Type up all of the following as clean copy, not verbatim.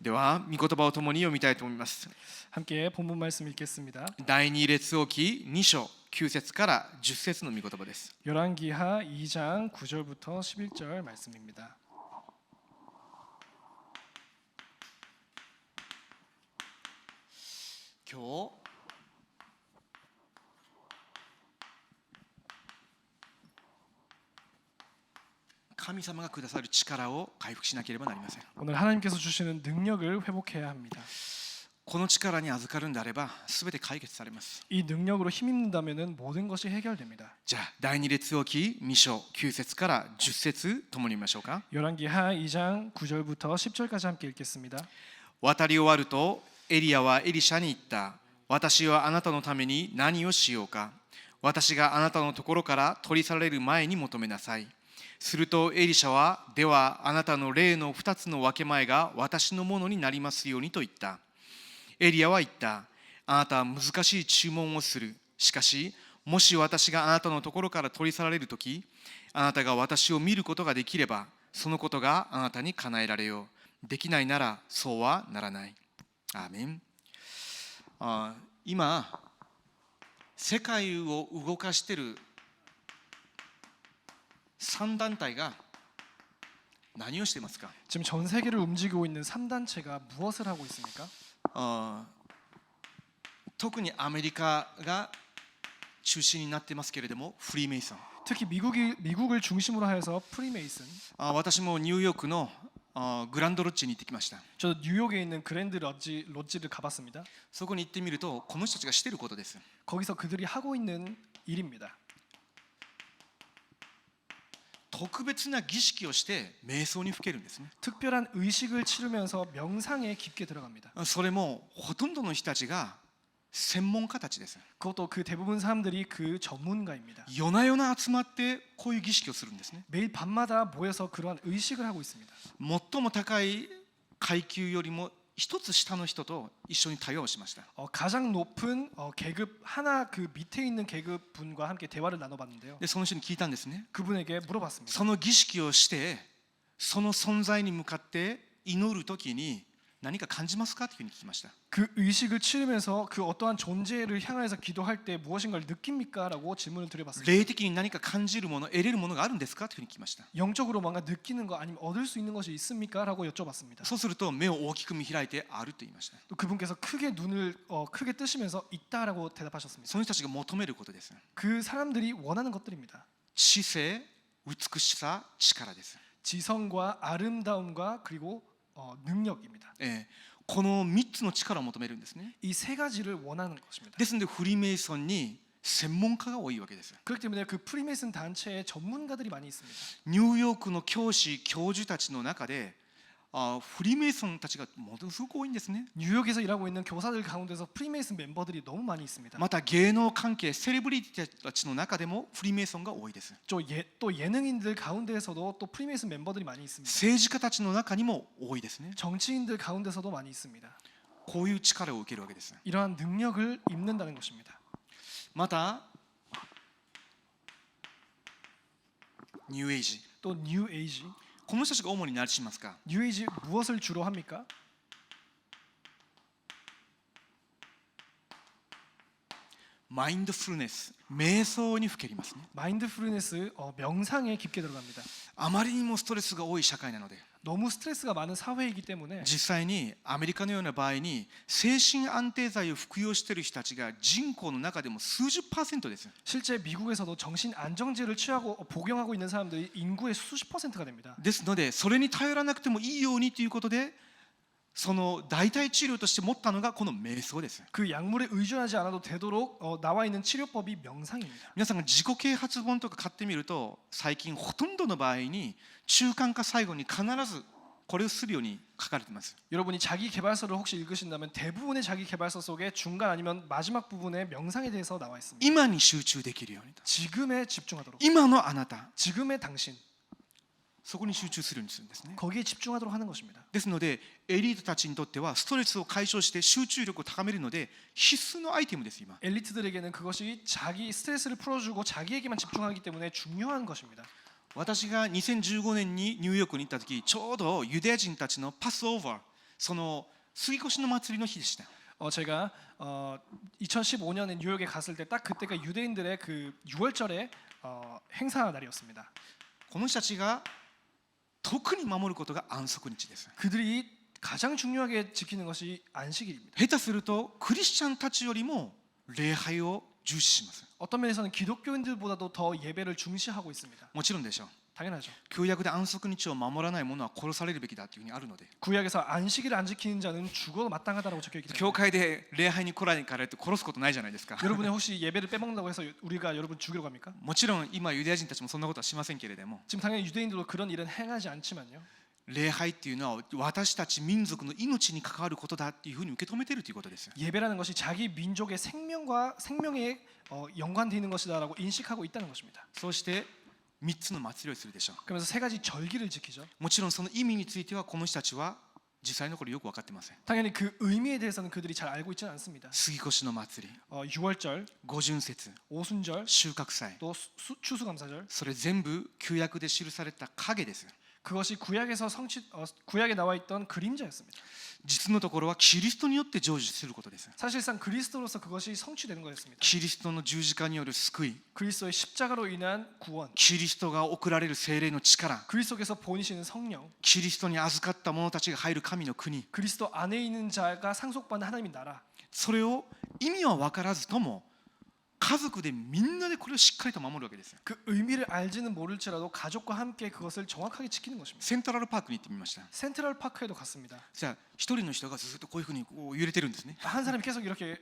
では御言葉を共に読みたいと思います。 함께 본문 말씀 읽겠습니다. 第2列王記2章9節から10節の御言葉です。 열왕기하 2장 9절부터 11절 말씀입니다. 今日神様がくださる力を回復しなければなりません。 오늘 하나님께서 주시는 능력을 회복해야 합니다. この力に預かるんであれば全て解決されます。 이 능력으로 힘입는다면은 모든 것이 해결됩니다. じゃあ第2列王記2章9節から10節共に見ましょうか。 열왕기하 2장 9절부터 10절까지 함께 읽겠습니다. 渡り終わるとエリアはエリシャに言った。私はあなたのために何をしようか。私があなたのところから取り去られる前に求めなさい。するとエリシャは、ではあなたの霊の2つの分け前が私のものになりますようにと言った。エリアは言った。あなたは難しい注文をする。しかしもし私があなたのところから取り去られるとき、あなたが私を見ることができればそのことがあなたに叶えられよう。できないならそうはならない。アーメン。今世界を動かしている3団体が何をしていますか。 지금 전 세계를 움직이고 있는 3단체가 무엇을 하고 있습니까? 特にアメリカが中心になっていますけれども、フリーメイソン。 특히 미국을 중심으로 해서 프리메이슨. 私もニューヨークのグランドロッジに行ってきました。 저 뉴욕에 있는 그랜드 로지를 가봤습니다. そこに行ってみるとこの人たちがしていることです。 거기서 그들이 하고 있는 일입니다. 特別な儀式をして瞑想にふけるんですね。 특별한 의식을 치르면서 명상에 깊게 들어갑니다. それもほとんどの人たちが専門家たちです。 그것도 그 대부분 사람들이 그 전문가입니다. 夜な夜な集まってこういう儀式をするんですね。 매일 밤마다 모여서 그러한 의식을 하고 있습니다. 最も高い階級よりも一つ下の人と一緒に対話をしました。 가장 높은 계급 하나 그 밑에 있는 계급 분과 함께 대화를 나눠봤는데요. でその人に聞いたんですね。 그분에게 물어봤습니다. その儀式をしてその存在に向かって祈るときに何か感じますかというふうに聞きました。 그 의식을 치르면서 그 어떠한 존재를 향해서 기도할 때 무엇인가를 느낍니까? 라고 질문을 드려봤습니다. 霊的に何か感じるもの、得れるものがあるんですかというふうに聞きました。 영적으로 뭔가 느끼는 거 아니면 얻을 수 있는 것이 있습니까? 라고 여쭤봤습니다. そうすると目を大きく見開いてあると言いました。 또 그분께서 크게 눈을 크게 뜨시면서 있다라고 대답하셨습니다. その人たちが求めることです。 그 사람들이 원하는 것들입니다. 知性、美しさ、力です。 지성과 아름다움과 그리고 능력입니다. この3つの力を求めるんですね。 이 세 가지를 원하는 것입니다. ですのでフリーメイソンに専門家が多いわけです。 그렇기 때문에 그 프리메이슨 단체에 전문가들이 많이 있습니다. ニューヨークの教師、教授たちの中でフリーメイソンたちがものすごく多いんですね。 뉴욕에서 일하고 있는 교사들 가운데서 프리메이슨 멤버들이 너무 많이 있습니다. また芸能関係、セレブリティたちの中でもフリーメイソンが多いです。 또 예능인들 가운데에서도 또 프리메이슨 멤버들이 많이 있습니다. 政治家たちの中にも多いですね。 정치인들 가운데서도 많이 있습니다. こういう力を受けるわけです。 이러한 능력을 입는다는 것입니다. またニューエイジ、 또 뉴 에이지. この人たちが主に何しますか。 뉴 에이지 무엇을 주로 합니까? マインドフルネス、瞑想にふけりますね。 마인드풀니스 명상에 깊게 들어갑니다. あまりにもストレスが多い社会なので、 너무 스트레스가 많은 사회이기 때문에 実際にアメリカのような場合に精神安定剤を服用している人たちが人口の中でも数十%です。 실제 미국에서도 정신 안정제를 취하고 복용하고 있는 사람들이 인구의 수십 %가 됩니다. ですのでそれに頼らなくてもいいようにということで、その代替治療として持ったのがこの瞑想です。 그 약물에 의존하지 않아도 되도록 나와 있는 치료법이 명상입니다. 皆さんが自己啓発本とか買ってみると、最近ほとんどの場合に中間か最後に必ずこれをするように書かれています。 여러분이 자기 개발서를 혹시 읽으신다면 대부분의 자기 개발서 속에 중간 아니면 마지막 부분에 명상에 대해서 나와 있습니다. 今に集中できるようにと。 지금에 집중하도록. 今のあなた、 지금의 당신. そこに集中するようにするんですね。 거기에 집중하도록 하는 것입니다. ですのでエリートたちにとってはストレスを解消して集中力を高めるので必須のアイテムです。今 엘리트들에게는 그것이 자기 스트레스를 풀어주고 자기에게만 집중하기 때문에 중요한 것입니다. 私が2015年にニューヨークに行った時、ちょうどユダヤ人たちのパスオーバーその杉越の祭りの日でした。 제가 2015년에 뉴욕에 갔을 때 딱 그때가 유대인들의 그 6월절의 행사 날이었습니다. この人たちが特に守ることが安息日です。 그들이 가장 중요하게 지키는 것이 안식일입니다. 下手するとクリスチャンたちよりも礼拝を重視します。 어떤 면에서는 기독교인들보다도 더 예배를 중시하고 있습니다. もちろんでしょう。 당연하죠. 旧約で安息日を守らない者は殺されるべきだというふうにあるので、 구약에서 안식일을 안 지키는 자는 죽어도 마땅하다라고 적혀 있기 教 때문에 会で礼拝に来られからって殺すことないじゃないですか。 여러분이 혹시 예배를 빼먹는다고 해서 우리가 여러분 죽이러 갑니까? もちろん今ユダヤ人たちもそんなことはしませんけれども、 지금 당연히 유대인들도 그런 일은 행하지 않지만요. 礼拝っていうのは私たち民族の命に関わることだっていうふうに受け止めているということです。 예배라는 것이 자기 민족의 생명과 생명에 연관되어 있는 것이다라고 인식하고 있다는 것입니다. そうして3つの祭りをするでしょう。 그러면서 세 가지 절기를 지키죠. もちろんその意味についてはこの人たちは実際のところよく分かってません。 당연히 그 의미에 대해서는 그들이 잘 알고 있지는 않습니다. 杉越の祭り、 6월절, 五巡節、 오순절, 収穫祭、 또 추수감사절 それ全部旧約で記された影です。 그것이 구약에 나와 있던 그림자였습니다. 実のところはキリストによって成就することです。 사실상 그리스도로서 그것이 성취되는 거였습니다. キリストの十字架による救い、 그리스도의 십자가로 인한 구원, キリストが送られる聖霊の力、 그리스도께서 보이시는 성령, キリストに預かった者たちが入る神の国、 그리스도 안에 있는 자가 상속받는 하나님의 나라. それを意味は分からずとも家族でみんなでこれをしっかりと守るわけです。 그 의미를 알지는 모를지라도 가족과 함께 그것을 정확하게 지키는 것입니다. セントラルパークに行ってみました。 센트럴 파크에도 갔습니다. じゃあ一人の人がずっとこういうふうにこう揺れてるんですね。 한 사람이 계속 이렇게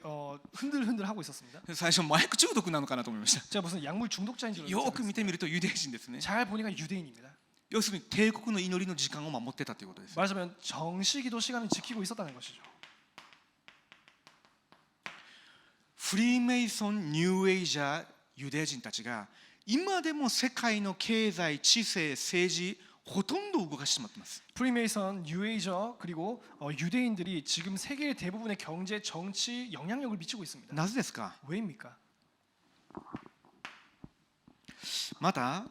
흔들흔들 하고 있었습니다. 最初麻薬中毒なのかなと思いました。 제가 무슨 약물 중독자인 줄 よく 알았어요. 見てみるとユダヤ人ですね。 잘 보니까 유대인입니다. 要するに帝国の祈りの時間を守ってたということです。 말하자면 정시기도 시간을 지키고 있었다는 것이죠. フリーメイソン・ニューエイジャーユダヤ人たちが今でも世界の経済、知性、政治ほとんど動かしてしまっています。 프리메이선, 뉴에이저 그리고 유대인들이 지금 세계의 대부분의 경제, 정치 영향력을 미치고 있습니다. なぜですか。 왜입니까? また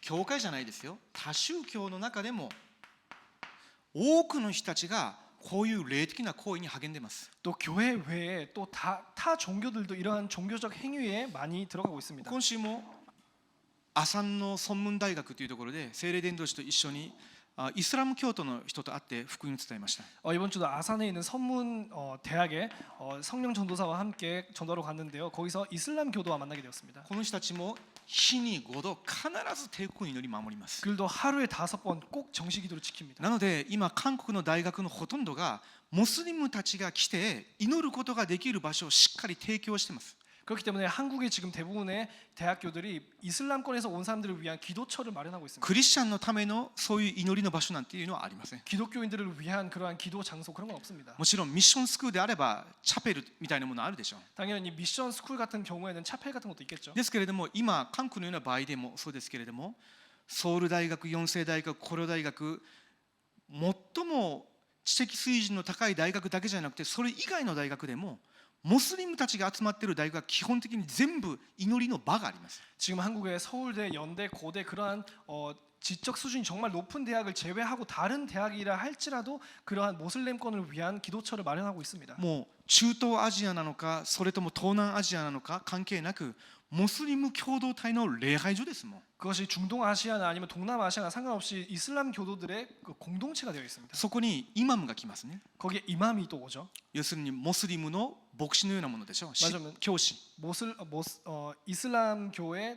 教会じゃないですよ、他宗教の中でも多くの人たちがこういう霊的な行為に励んでいます。 또 교회 외에 또 타 종교들도 이러한 종교적 행위에 많이 들어가고 있습니다. 今週もアサンの孫文大学というところで聖霊伝道師と一緒にイスラム教徒の人と会って福音を伝えました。 이번 주도 아산에 있는 선문 대학에 성령 전도사와 함께 전도하러 갔는데요. 거기서 이슬람 교도와 만나게 되었습니다. この人たちも日に5度必ず帝国祈り守ります。 그들도 하루에 5번 꼭 정시기도를 지킵니다. なので今韓国の大学のほとんどがモスリムたちが来て祈ることができる場所をしっかり提供しています。 그렇기 때문에 한국의 지금 대부분의 대학교들이 이슬람권에서 온 사람들을 위한 기도처를 마련하고 있습니다. クリスチャンのためのそういう祈りの場所なんていうのはありません。 기독교인들을 위한 그러한 기도 장소 그런 건 없습니다. もちろんミッションスクールであればチャペルみたいなものあるでしょう。 당연히 미션 스쿨 같은 경우에는 차펠 같은 것도 있겠죠. ですけれども今韓国のような場合でもそうですけれどもソウル大学、四世大学、コリョ大学最も知的水準の高い大学だけじゃなくてそれ以外の大学でもモスリムたちが集まっている大学は基本的に全部祈りの場があります。 지금 한국의 서울대, 연대, 고대 그러한 지적 수준이 정말 높은 대학을 제외하고 다른 대학이라 할지라도 그러한 모슬렘권을 위한 기도처를 마련하고 있습니다. もう中東アジアなのかそれとも東南アジアなのか関係なくモスリム共同体の礼拝所ですもん。 그것이 중동아시아나 아니면 동남아시아나 상관없이 이슬람 교도들의 그 공동체가 되어 있습니다. そこにイマムが来ますね。 거기에 이맘이 또 오죠. 要するにモスリムの牧師のようなものでしょう。 맞으면 教師。 이슬람 교회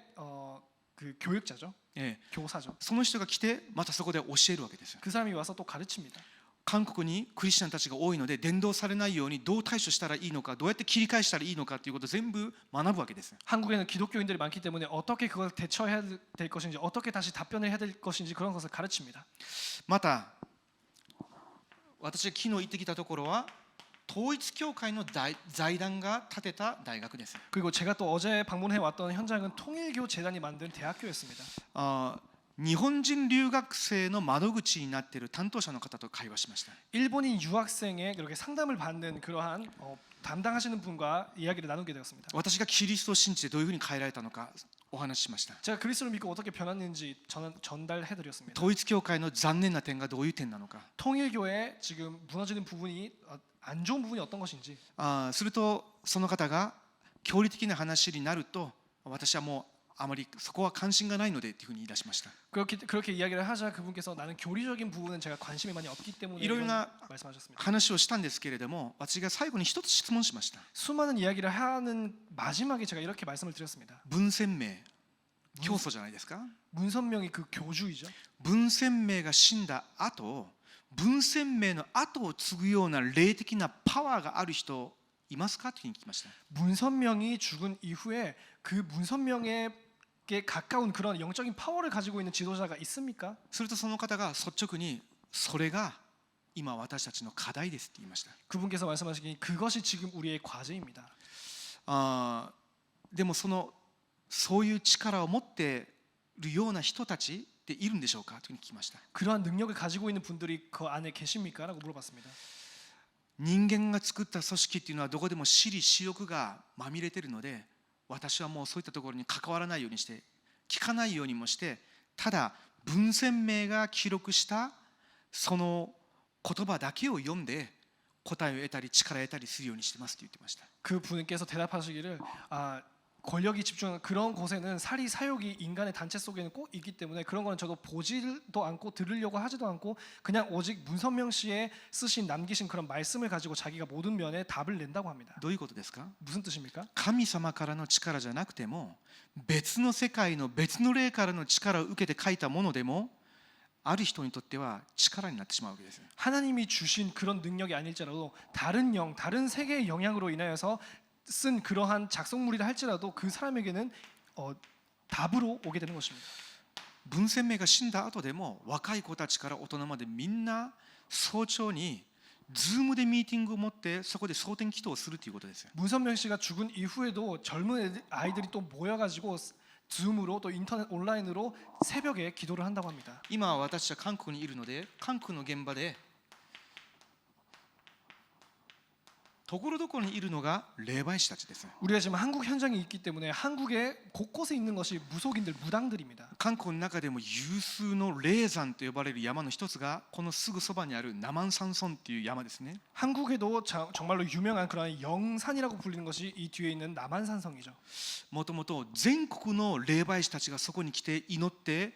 그 교육자죠. ええ、 교사죠. その人が来てまたそこで教えるわけです。 그 사람이 와서 또 가르칩니다. 韓国にクリスチャンたちが多いので伝道されないようにどう対処したらいいのかどうやって切り返したらいいのかということを全部学ぶわけです。 한국에는 기독교인들이 많기 때문에 어떻게 그걸 대처해야 될 것인지 어떻게 다시 답변을 해야 될 것인지 그런 것을 가르칩니다. また私が昨日行ってきたところは統一教会の財団が建てた大学です。 그리고 제가 또 어제 방문해 왔던 현장은 통일교 재단이 만든 대학교였습니다. 日本人留学生の窓口になっている担当者の方と会話しました。 일본인 유학생의 그렇게 상담을 받는 그러한 담당하시는 분과 이야기를 나누게 되었습니다. 私がキリストを信じてどういうふうに変えられたのかお話ししました。 제가 그리스도를 믿고 어떻게 변했는지 전달해 드렸습니다. 統一教会の残念な点がどういう点なのか、 통일교회 지금 무너지는 부분이 안 좋은 부분이 어떤 것인지. するとその方が教理的な話になると、私はもうあまりそこは関心がないのでというふうに言い出しました。 그렇게 이야기를 하자 그분께서 나는 교리적인 부분은 제가 관심이 많이 없기 때문에 이런 말씀하셨습니다. 話をしたんですけれども、私が最後に一つ質問しました。 수많은 이야기를 하는 마지막에 제가 이렇게 말씀을 드렸습니다. 文鮮明教祖じゃないですか。 문선명이 그 교주이죠. 文鮮明が死んだ後、文鮮明の後を継ぐような霊的なパワーがある人いますかというふうに聞きました。 문선명이 죽은 이후에 그 문선명에게 가까운 그런 영적인 파워를 가지고 있는 지도자가 있습니까? するとその方が率直にそれが今私たちの課題ですって言いました。 그분께서 말씀하시기에 그것이 지금 우리의 과제입니다. でもそういう力を持っているような人たちっているんでしょうかというふうに聞きました。 그러한 능력을 가지고 있는 분들이 그 안에 계십니까? 라고 물어봤습니다. 人間が作った組織っていうのはどこでも私利私欲がまみれているので、私はもうそういったところに関わらないようにして、聞かないようにもして、ただ文鮮明が記録したその言葉だけを読んで答えを得たり力を得たりするようにしてますと言ってました。 그 분께서 대답하시기를 권력이 집중한 그런 곳에는 사리 사욕이 인간의 단체 속에는 꼭 있기 때문에 그런 거는 저도 보지도 않고 들으려고 하지도 않고 그냥 오직 문선명 씨의 쓰신 남기신 그런 말씀을 가지고 자기가 모든 면에 답을 낸다고 합니다. どういうことですか？ 무슨 뜻입니까? 神様からの力じゃなくても、別の世界の別の霊からの力を受けて書いたものでも、ある人にとっては力になってしまうわけです。 하나님이 주신 그런 능력이 아닐지라도 다른 다른 세계의 영향으로 인하여서 쓴 그러한 작성물이라 할지라도 그 사람에게는 답으로 오게 되는 것입니다. 文鮮明が死んだ後でも若い子たちから大人までみんな早朝にズームでミーティングを持ってそこで蒼天祈祷をするということですよ。 문선명 씨가 죽은 이후에도 젊은 아이들이 또 모여가지고 줌으로 또 인터넷 온라인으로 새벽에 기도를 한다고 합니다. 今私は韓国にいるので、韓国の現場でところどころにいるのが霊媒師たちです。 우리가 지금 한국 현장에 있기 때문에 한국에 곳곳에 있는 것이 무속인들, 무당들입니다. 韓国の中でも有数の霊山と呼ばれる山の一つがこのすぐそばにある南山山村という山ですね。 한국에도 정말로 유명한 그런 영산이라고 불리는 것이 이 뒤에 있는 남한산성이죠. もともと全国の霊媒師たちがそこに来て祈って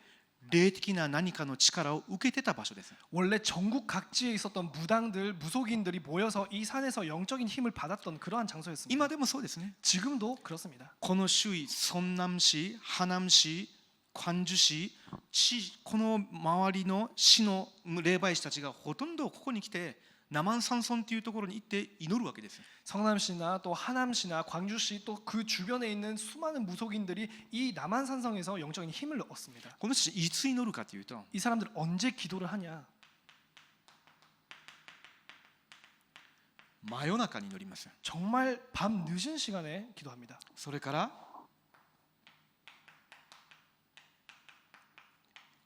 霊的な何かの力を受けてた場所です。 원래 전국 각지에 있었던 무당들, 무속인들이 모여서 이 산에서 영적인 힘을 받았던 그러한 장소였습니다. 今でもそうですね。 지금도 그렇습니다. この周囲、ソンナム市、ハナム市、クァンジュ市、この周りの市の霊媒師たちがほとんどここに来て南山村というところに行って祈るわけです。 성남시나 또 하남시나 광주시 또 그 주변에 있는 수많은 무속인들이 이 남한산성에서 영적인 힘을 얻습니다. この人たちいつ祈るかというと、 이 사람들 언제 기도를 하냐? 真夜中に祈ります。 정말 밤 늦은 시간에 기도합니다. それから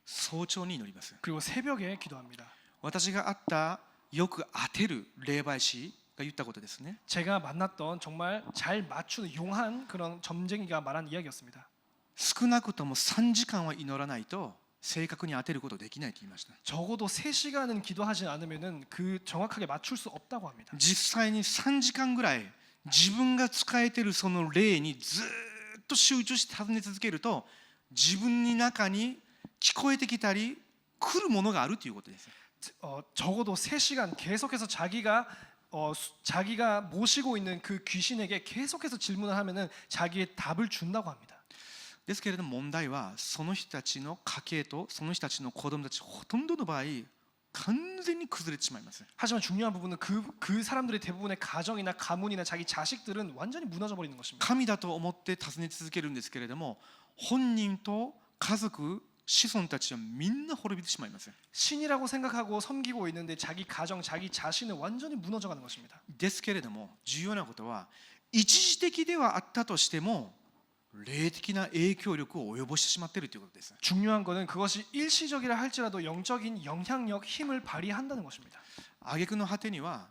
早朝に祈ります。 그리고 새벽에 기도합니다. 私が会ったよく当てる霊媒師が言ったことですね。 제가 만났던 정말 잘 맞추는 용한 그런 점쟁이가 말한 이야기였습니다. 少なくとも3時間は祈らないと正確に当てることできないと言いました。 적어도 3시간은 기도하지 않으면은 그 정확하게 맞출 수 없다고 합니다. 実際に3時間ぐらい自分が仕えているその霊にずっと集中して尋ね続けると、自分の中に聞こえてきたり来るものがあるということです。 적어도 3시간 계속해서 자기가 모시고 있는 그 귀신에게 계속해서 질문을 하면은 자기의 답을 준다고 합니다. ですけれども問題はその人たちの家系とその人たちの子供たちほとんどの場合完全に崩れてしまいます。 하지만 중요한 부분은 그 사람들의 대부분의 가정이나 가문이나 자기 자식들은 완전히 무너져 버리는 것입니다. 神だと思って尋ね続けるんですけれども、本人と家族子孫たちはみんな滅びてしまいます。 신이라고 생각하고 섬기고 있는데 자기 가정, 자기 자신은 완전히 무너져가는 것입니다. ですけれども重要なことは一時的ではあったとしても霊的な影響力を及ぼしてしまっているということです。 중요한 것은 그것이 일시적이라 할지라도 영적인 영향력, 힘을 발휘한다는 것입니다. 挙句の果てには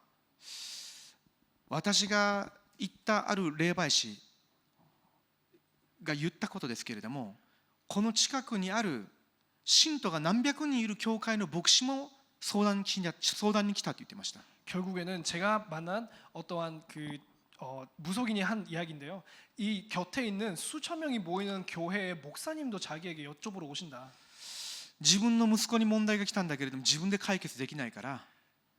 私が行ったある霊媒師が言ったことですけれども、この近くにある信徒が何百人いる教会の牧師も相談に来たと言ってました。 결국에는 제가 만난 어떠한 그 무속인이 한 이야기인데요. 이 곁에 있는 수천 명이 모이는 교회의 목사님도 자기에게 여쭤보러 오신다. 自分の息子に問題が来たんだけれども自分で解決できないから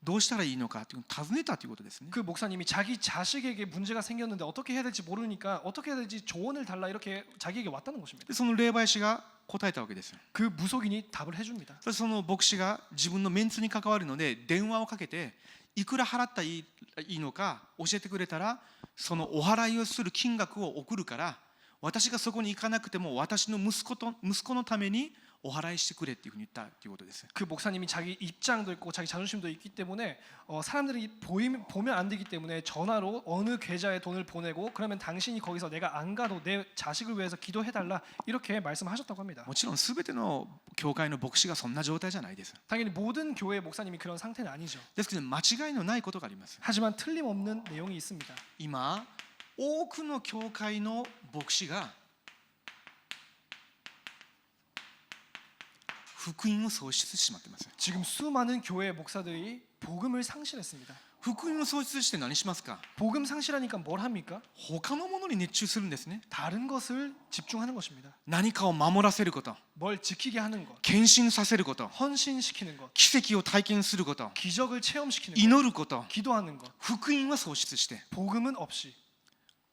どうしたらいいのかって尋ねたということですね。 그 목사님이 자기 자식에게 문제가 생겼는데 어떻게 해야 될지 모르니까 어떻게 해야 될지 조언을 달라 이렇게 자기에게 왔다는 것입니다. でその霊媒師が答えたわけですよ。 그 무속인이 답을 해줍니다. そしてその牧師が自分のメンツに関わるので電話をかけていくら払ったらいいのか教えてくれたらそのお払いをする金額を送るから私がそこに行かなくても私の息子のためにお払いしてくれっていうふうに言ったということです。 그 목사님이 자기 입장도 있고 자기 자존심도 있기 때문에 사람들이 보면 안 되기 때문에 전화로 어느 계좌에 돈을 보내고 그러면 당신이 거기서 내가 안 가도 내 자식을 위해서 기도해달라 이렇게 말씀하셨다고 합니다. もちろん全ての教会の牧師がそんな状態じゃないです。 당연히 모든 교회 목사님이 그런 상태는 아니죠. ですけど間違いのないことがあります。 하지만 틀림없는 내용이 있습니다. 今多くの教会の牧師が福音を喪失してしまっています。 지금 수많은 교회 목사들이 복음을 상실했습니다. 福音を喪失して何しますか？ 복음 상실하니까 뭘 합니까? 他のものに熱中するんですね。 다른 것을 집중하는 것입니다. 何かを守らせること、 뭘 지키게 하는 것, 献身させること、 헌신시키는 것, 奇跡を体験すること、 기적을 체험시키는 것, 祈ること、 기도하는 것, 福音は喪失して、 복음은 없이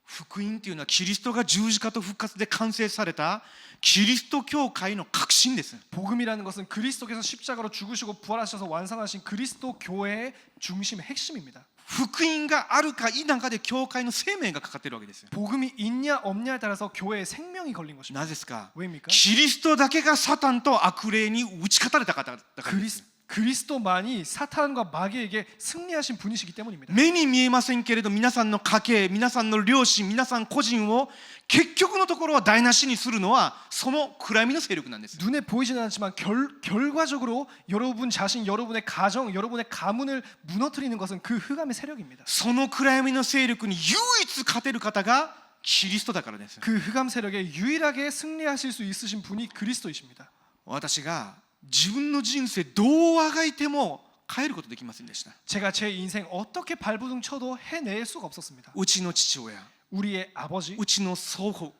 福音というのはキリストが十字架と復活で完成されたキリスト教会の核心です。 복음이라는 것은 그리스도께서 십자가로 죽으시고 부활하셔서 완성하신 그리스도 교회의 중심 핵심입니다. 福音があるか否かで教会の生命がかかっているわけですよ。 복음이 있냐 없냐에 따라서 교회의 생명이 걸린 것입니다. なぜですか？ 왜입니까? キリストだけがサタンと悪霊に打ち勝たれた方だからです。 그리스도만이 사탄과 마귀에게 승리하신 분이시기 때문입니다. 目に見えませんけれど皆さんの家計、皆さんの両親、皆さん個人を結局のところは台無しにするのはその暗闇の勢力なんです。 눈에 보이지는 않지만 결과적으로 여러분 자신, 여러분의 가정, 여러분의 가문을 무너뜨리는 것은 그 흑암의 세력입니다. その暗闇の勢力に唯一勝てる方がキリストだからです。 그 흑암 세력에 유일하게 승리하실 수 있으신 분이 그리스도이십니다. 私が自分の人生どうあがいても変えることできませんでした。 제가 제 인생 어떻게 발버둥 쳐도 해낼 수가 없었습니다. うちの父親、 우리의 아버지, うちの祖父、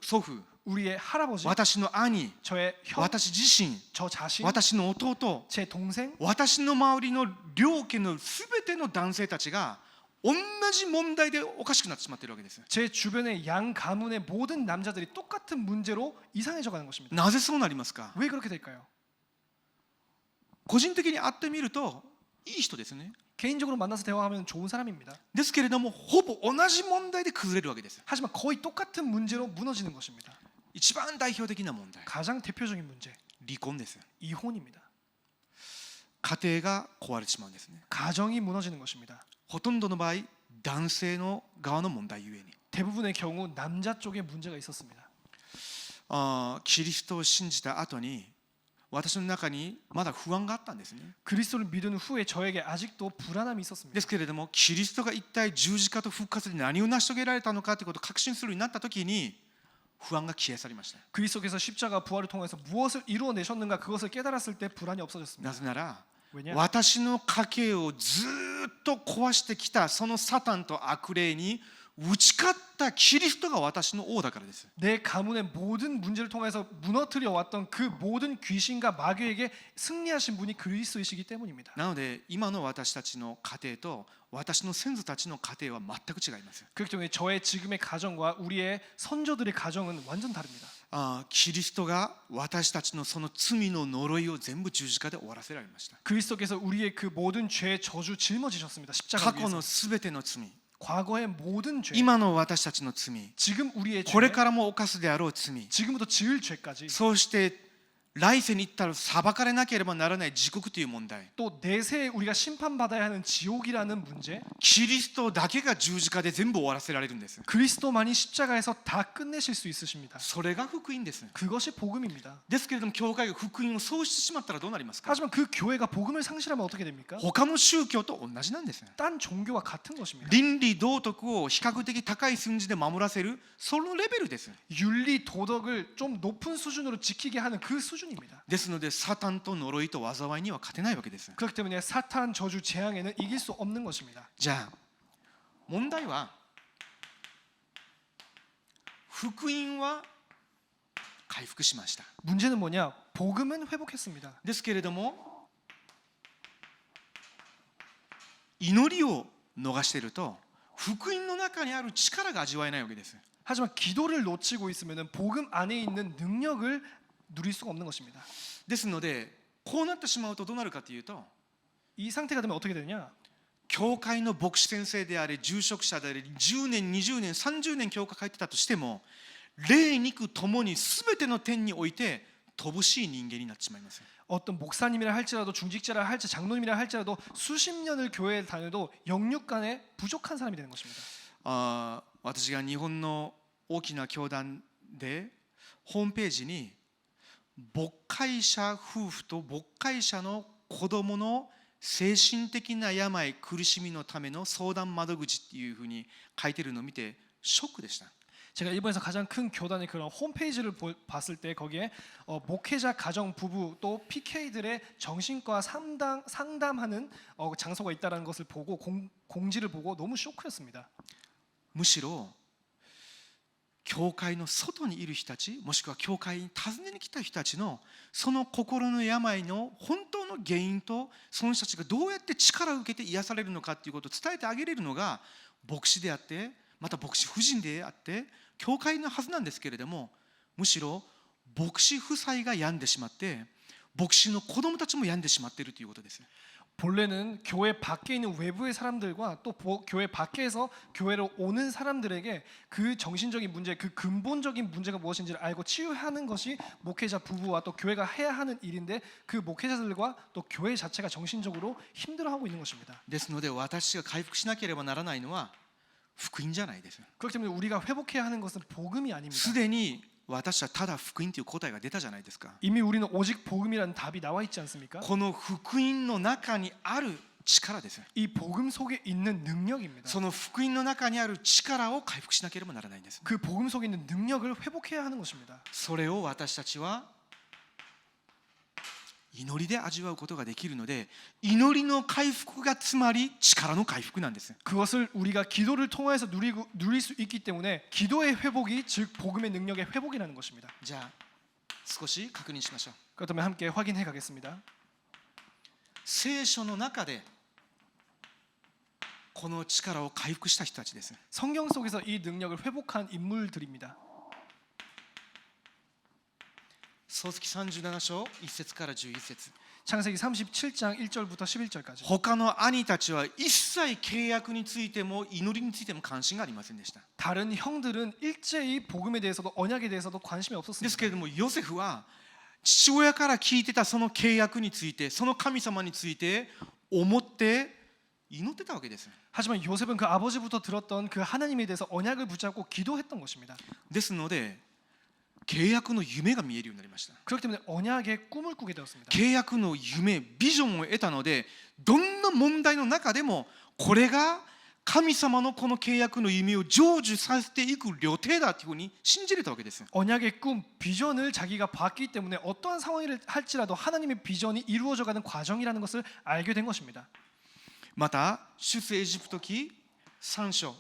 우리의 할아버지, 私の兄、 저의 형, 私自身、 저 자신, 私の弟、 제 동생, 私の周りの両家のすべての男性たちが同じ問題でおかしくなってしまっているわけです。 제 주변의 양 가문의 모든 남자들이 똑같은 문제로 이상해져 가는 것입니다. なぜそうなりますか？ 왜 그렇게 될까요? 個人的に会ってみるといい人ですね。 개인적으로 만나서 대화하면 좋은 사람입니다. ですけれどもほぼ同じ問題で崩れるわけです。 하지만 거의 똑같은 문제로 무너지는 것입니다. 一番代表的な問題、 가장 대표적인 문제, 離婚です。 이혼입니다. 家庭が壊れてしまうんですね。 가정이 무너지는 것입니다. ほとんどの場合男性の側の問題ゆえに、 대부분의 경우 남자 쪽에 문제가 있었습니다. キリストを信じた後に私の中にまだ不安があったんですね。 그리스도를 믿은 후에 저에게 아직도 불안함이 있었습니다. ですけれどもキリストが一体十字架と復活で何を成し遂げられたのかということを確信するようになった時に不安が消え去りました。 그리스도께서 십자가 부활을 통해서 무엇을 이루어내셨는가 그것을 깨달았을 때 불안이 な 없어졌습니다. ぜなら 왜냐? 私の家計をずっと壊してきたそのサタンと悪霊に打ち勝ったキリストが私の王だからです。 내 가문의 모든 문제를 통해서 무너뜨려 왔던 그 모든 귀신과 마귀에게 승리하신 분이 그리스도이시기 때문입니다. なので今の私たちの家庭と私の先祖たちの家庭は全く違います。 그렇기 때문에 저의 지금의 가정과 우리의 선조들의 가정은 완전 다릅니다. キリストが私たちのその罪の呪いを全部十字架で終わらせられました。 그리스도께서 우리의 그 모든 죄 저주 짊어지셨습니다. 過 십자가 去の 위에서. すべての罪、 과거의 모든 죄, 今の私たちの罪、 지금 우리의 죄, これからも犯すであろう罪、 지금부터 지을 죄까지 そうして来世に行ったら裁かれなければならない地獄という問題、 또 내세에 우리가 심판받아야 하는 지옥이라는 문제, キリストだけが十字架で全部終わらせられるんです。 그리스도만이 십자가에서 다 끝내실 수 있으십니다. それが福音です。 그것이 복음입니다. ですけれども教会が福音をそうしてしまったらどうなりますか。 하지만 그 교회가 복음을 상실하면 어떻게 됩니까? 他の宗教と同じなんです。 딴 종교와 같은 것입니다. 倫理道徳を比較的高い数字で守らせるそのレベルです。 윤리 도덕을 좀 높은 수준으로 지키게 하는 그 수준입니다. ですのでサタンと呪いと災いには勝てないわけです。 그렇기 때문에 사탄 저주 재앙에는 이길 수 없는 것입니다. じゃあ問題は福音は回復しました。 문제는 뭐냐? 복음은 회복했습니다. ですけれども祈りを逃していると福音の中にある力が味わえないわけです。 하지만 기도를 놓치고 있으면 복음 안에 있는 능력을 누릴 수가 없는 것입니다. ですのでこうなってしまうとどうなるかというと 이 상태가 되면 어떻게 되냐? 教会の牧師先生であれ住職者であれ10年20年30年教会入ってたとしても霊肉ともに全ての点において乏しい人間になってしまいます。 어떤 목사님이라 할지라도 중직자라 할지 장로님이라 할지라도 수십 년을 교회에 다녀도 영육 간에 부족한 사람이 되는 것입니다. 私が日本の大きな教団でホームページに牧会者夫婦と牧会者の子供の精神的な病苦しみのための相談窓口っていうふうに書いてるのを見てショックでした。 제가 일본에서 가장 큰 교단의 그런 홈페이지를 봤을 때 거기에 목회자 가정 부부 또 PK들의 정신과 상담하는 장소가 있다는 것을 보고 공지를 보고 너무 쇼크였습니다. むしろ教会の外にいる人たちもしくは教会に訪ねに来た人たちのその心の病の本当の原因とその人たちがどうやって力を受けて癒されるのかということを伝えてあげれるのが牧師であってまた牧師夫人であって教会のはずなんですけれどもむしろ牧師夫妻が病んでしまって牧師の子供たちも病んでしまっているということです。 본래는 교회 밖에 있는 외부의 사람들과 또 교회 밖에서 교회로 오는 사람들에게 그 정신적인 문제, 그 근본적인 문제가 무엇인지를 알고 치유하는 것이 목회자 부부와 또 교회가 해야 하는 일인데 그 목회자들과 또 교회 자체가 정신적으로 힘들어하고 있는 것입니다. ですので私が回復しなければならないのは福音じゃないです。 그렇기 때문에 우리가 회복해야 하는 것은 복음이 아닙니다. すでに私はただ福音という答えが出たじゃないですか。 이미 우리는 오직 복음이라는 답이 나와 있지 않습니까? この福音の中にある力です。 이 복음 속에 있는 능력입니다. その福音の中にある力を回復しなければならないんです。 그 복음 속에 있는 능력을 회복해야 하는 것입니다. それを私たちは祈りで味わうことができるので祈りの回復がつまり力の回復なんです。 그것을 우리가 기도를 통해서 누릴 수 있기 때문에 기도의 회복이 즉 복음의 능력의 회복이라는 것입니다. じゃあ少し確認しましょう。 그렇다면 함께 확인해 가겠습니다. 聖書の中でこの力を回復した人たちです。 성경 속에서 이 능력을 회복한 인물들입니다. 創世記37章1節から11節 창세기 37장 1절부터 11절까지 他の兄たちは一切契約についても祈りについても関心がありませんでした。 다른 형들은 일제히 복음에 대해서도 언약에 대해서도 관심이 ですけれ 없었습니다. どもヨセフは父親から聞いてたその契約についてその神様について思って祈ってたわけです。 하지만 요셉은 그 아버지부터 들었던 그 하나님에 대해서 언약을 붙잡고 기도했던 것입니다. ですので契約の夢が見えるようになりました。 그렇기 때문에 언약의 꿈을 꾸게 되었습니다. 契約の夢ビジョンを得たのでどんな問題の中でもこれが神様のこの契約の夢を成就させていく予定だというふうに信じれたわけです。 언약의 꿈, 비전을 자기가 봤기 때문에 어떠한 상황을 할지라도 하나님의 비전이 이루어져가는 과정이라는 것을 알게 된 것입니다. また出エジプト記3章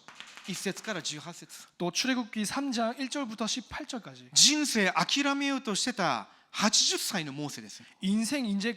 1節から18節 또 출애굽기 3장 1절부터 18절까지 人生諦めようとしてた80歳のモーセです。 인생 이제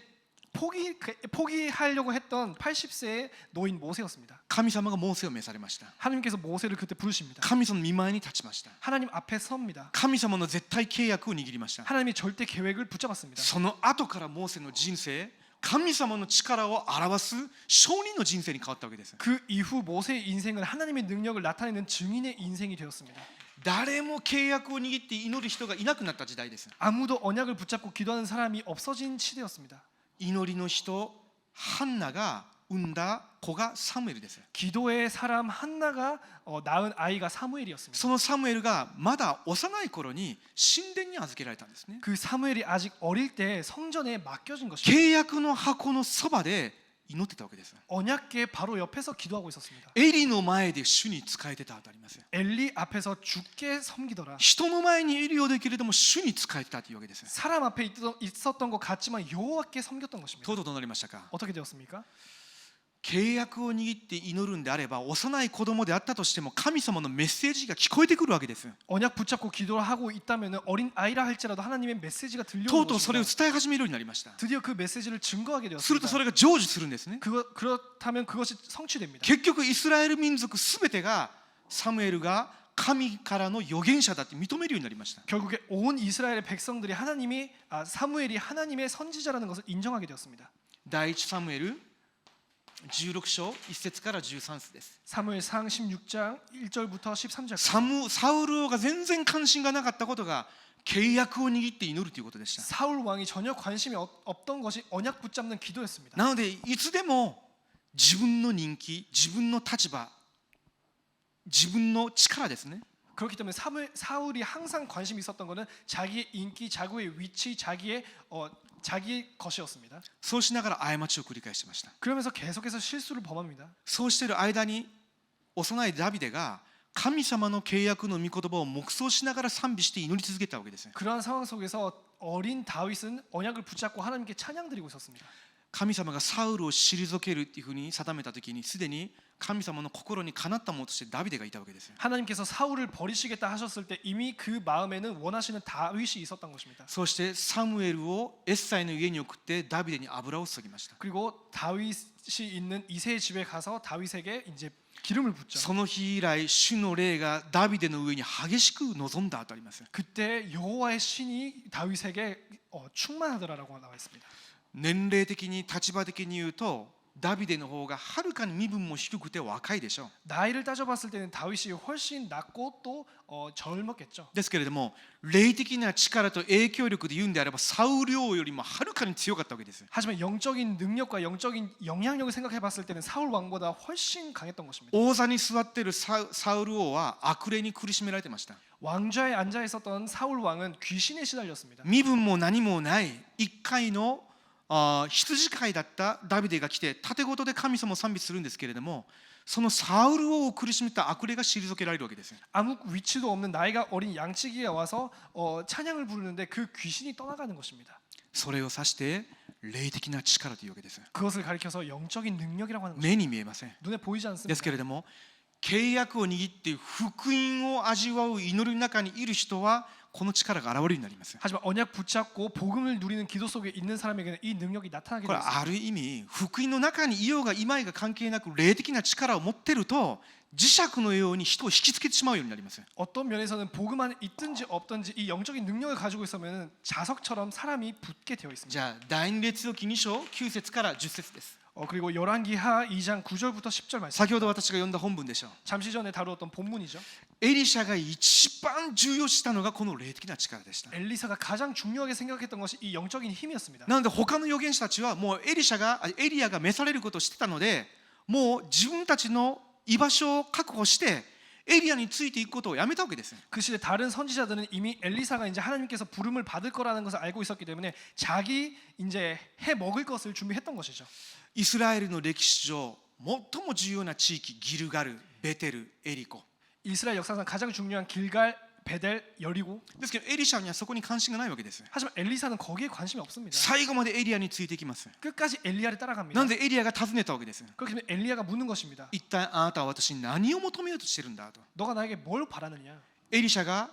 포기하려고 했던 80세의 노인 모세였습니다. 神様がモーセを召されました。 하나님께서 모세를 그때 부르십니다. 神様の見前に立ちました。 하나님 앞에 섭니다. 神様の絶対契約を握りました。 하나님이 절대 계획을 붙잡았습니다. その後からモーセの人生神様の力を表す証人の人生に変わったわけです。 그 이후 모세의 인생은 하나님의 능력을 나타내는 증인의 인생이 되었습니다. 誰も契約を握って祈る人がいなくなった時代です。 아무도 언약을 붙잡고 기도하는 사람이 없어진 시대였습니다. 祈りの人ハンナが産んだ子がサムエルです。 기도의 사람 한나가 낳은 아이가 사무엘이었습니다. そのサムエルがまだ幼い頃に神殿に預けられたんですね。 그 사무엘이 아직 어릴 때 성전에 맡겨진 것입니다. 契約の箱のそばで祈ってたわけです。 언약궤 바로 옆에서 기도하고 있었습니다. エリの前で主に仕えてたとあります。 엘리 앞에서 주께 섬기더라. 人の前にいるようだけれども主に仕えてたというわけです。 사람 앞에 있었던 것 같지만 여호와께 섬겼던 것입니다. とうとうどうなりましたか。 어떻게 되었습니까? 契約を握って祈るんであれば幼い子供であったとしても神様のメッセージが聞こえてくるわけです。 언약 붙잡고 기도를 하고 있다면 어린 아이라 할지라도 하나님의 메시지가 と 들려오는 うとうそれを 것입니다. 伝え始めるようになりました。 드디어 그 메시지를 증거하게 すると 되었습니다. それが成就するんですね。 그렇다면 그것이 성취됩니다. 結局イスラエル民族すべてがサムエルが神からの預言者だって認めるようになりました。 결국에 온 이스라엘의 백성들이 사무엘이 하나님의 선지자라는 것을 인정하게 되었습니다. 第一サムエル16章1節から13節です。 사무엘상 16장 1절부터 13절까지 サウル王が全然関心がなかったことが契約を握って祈るということでした。 사울 왕이 전혀 관심이 없던 것이 언약 붙잡는 기도였습니다. なのでいつでも自分の人気、自分の立場、自分の力ですね。 그렇기 때문에 사울이 항상 관심이 있었던 것은 자기의 인기, 자기의 위치, 자기 것이었습니다. そうしながら過ちを繰り返しました。 그러면서 계속해서 실수를 범합니다. そうしている間に幼いダビデが神様の契約の御言葉を黙想しながら賛美して祈り続けたわけです。 그러한 상황 속에서 어린 다윗은 언약을 붙잡고 하나님께 찬양드리고 있었습니다. 神様がサウルを退けるっていうふうに定めた時にすでに神様の心にかなったものとしてダビデがいたわけです。 하나님께서 사울을 버리시겠다 하셨을 때 이미 그 마음에는 원하시는 다윗이 있었던 것입니다. そしてサムエルをエッサイの家に送ってダビデに油を注ぎました。 그리고 다윗이 있는 이새의 집에 가서 다윗에게 이제 기름을 붓죠. その日以来主の霊がダビデの上に激しく望んだとあります。 그때 여호와의 신이 다윗에게 충만하더라라고 나와 있습니다. 年齢的に立場的に言うとダビデの方がはるかに身分も低くて若いでしょう。 나이를 따져봤을 때는 다윗이 훨씬 낫고 또 젊었겠죠. ですけれども霊的な力と影響力で言うんであればサウル王よりもはるかに強かったわけです。 하지만 영적인 능력과 영적인 영향력을 생각해봤을 때는 사울 왕보다 훨씬 강했던 것입니다. 王座に座っているサウル王は悪霊に苦しめられてました。 왕좌에 앉아 있었던 사울 왕은 귀신에 시달렸습니다. 身分も何もない一回の羊飼いだったダビデが来て盾事で神様を賛美するんですけれどもそのサウル王を苦しめた悪霊が退けられるわけです。 아무 위치도 없는 나이가 어린 양치기가 와서 찬양을 부르는데 그 귀신이 떠나가는 것입니다. それを指して霊的な力というわけです。 그것을 가리켜서 영적인 능력이라고 하는 것입니다. 目に見えません。 눈에 보이지 で 않습니다. すけれども契約を握って福音を味わう祈りの中にいる人はこの力が現れるようになります。 하지만 언약 붙잡고 복음을 누리는 기도 속에 있는 사람에게는 이 능력이 나타나게 これ 됩니다. はある意味福音の中にいようがいまいが関係なく霊的な力を持っていると磁石のように人を引きつけてしまうようになります。 어떤 면에서는 복음 안에 있든지 없든지 이 영적인 능력을 가지고 있으면 자석처럼 사람이 붙게 되어 있습니다. じゃあ第二列王記2章9節から10節です。 그리고 열왕기하 2장 9절부터 10절 말씀. 先ほど私が読んだ本文でしょう。 잠시 전에 다루었던 본문이죠. エリシャが一番重要視したのがこの霊的な力でした。 엘리사가 가장 중요하게 생각했던 것이 이 영적인 힘이었습니다. なので他の預言者たちはもうエリアが召されることを知ってたのでもう自分たちの居場所を確保してエリアについていくことをやめたわけです。 그 시대 다른 선지자들은 이미 엘리사가 이제 하나님께서 부름을 받을 거라는 것을 알고 있었기 때문에 자기 이제 해 먹을 것을 준비했던 것이죠. イスラエルの歴史上最も重要な地域ギルガル、ベテル、エリコ 이스라엘 역사상 가장 중요한 길갈, 베델, 여리고. ですけどエリシャにはそこに関心がないわけです。 하지만 엘리사는 거기에 관심이 없습니다. 最後までエリアについていきます。 끝까지 엘리야를 따라갑니다. なんでエリアが尋ねたわけです。 그렇기 때문에 엘리야가 묻는 것입니다. 一体あなたは私に何を求めようとしてるんだと。 너가 나에게 뭘 바라느냐? エリシャが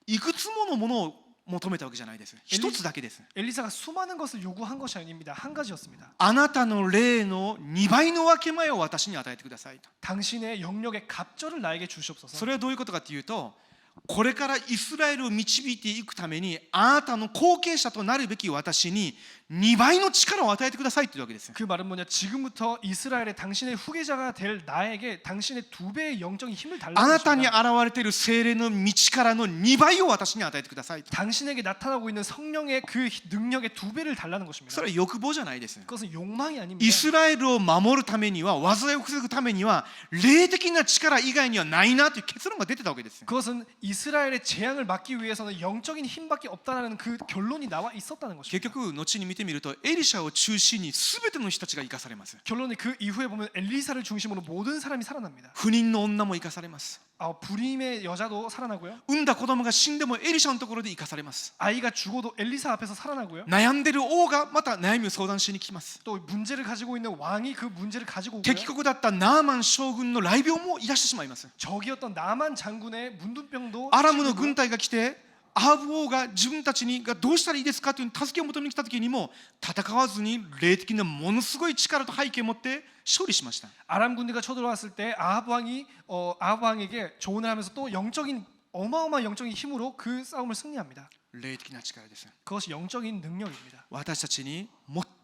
いくつものものを求めたわけじゃないです。一つだけです。 엘리사가 수많은 것을 요구한 것이 아닙니다. 한 가지였습니다. あなたの霊の2倍の分け前を私に与えてくださいと。 당신의 영역의 갑절을 나에게 주시옵소서. それはどういうことかというとこれからイスラエルを導いていくためにあなたの後継者となるべき私に2倍の力を与えてくださいというわけですよ。 그 말은 뭐냐? 지금부터 이스라엘의 당신의 후계자가 될 나에게 당신의 2배의 영적인 힘을 あ 달라는 なたに 것입니다. 現れている聖霊の道からの2倍を私に与えてくださいと。 당신에게 나타나고 있는 성령의 그 능력의 2배를 달라는 것입니다. それは欲望じゃないです。 그것은 욕망이 아닙니다. イスラエルを守るためには、災いを防ぐためには霊的な力以外にはないなという結論が出てたわけですよ。 그것은 이스라엘의 재앙을 막기 위해서는 영적인 힘밖에 없다는 그 결론이 나와 있었다는 結 것입니다. 局後に見てみるとエリシャを中心に全ての人たちが生かされます。 결론이 그 이후에 보면 엘리사를 중심으로 모든 사람이 살아납니다. 不妊の女も生かされます。 불임의 여자도 살아나고요. 産んだ子供が死んでもエリシャのところで生かされます。 아이가 죽어도 엘리사 앞에서 살아나고요. 悩んでる王がまた悩みを相談しに来ます。 또 문제를 가지고 있는 왕이 그 문제를 가지고 오고요. 敵国だったナーマン将軍の雷病も癒してしまいます。 적이었던 나만 장군의 문둥병도 アラムの 치료되고요. 軍隊が来てアハブ王が自分たちにどうしたらいいですかという助けを求めに来た時にも戦わずに霊的なものすごい力と背景を持って勝利しました。 아람 군대가 쳐들어왔을 때 아합 왕에게 조언을 하면서 또 영적인 어마어마한 영적인 힘으로 그 싸움을 승리합니다. 霊的な力です。 그것이 영적인 능력입니다. 私たちに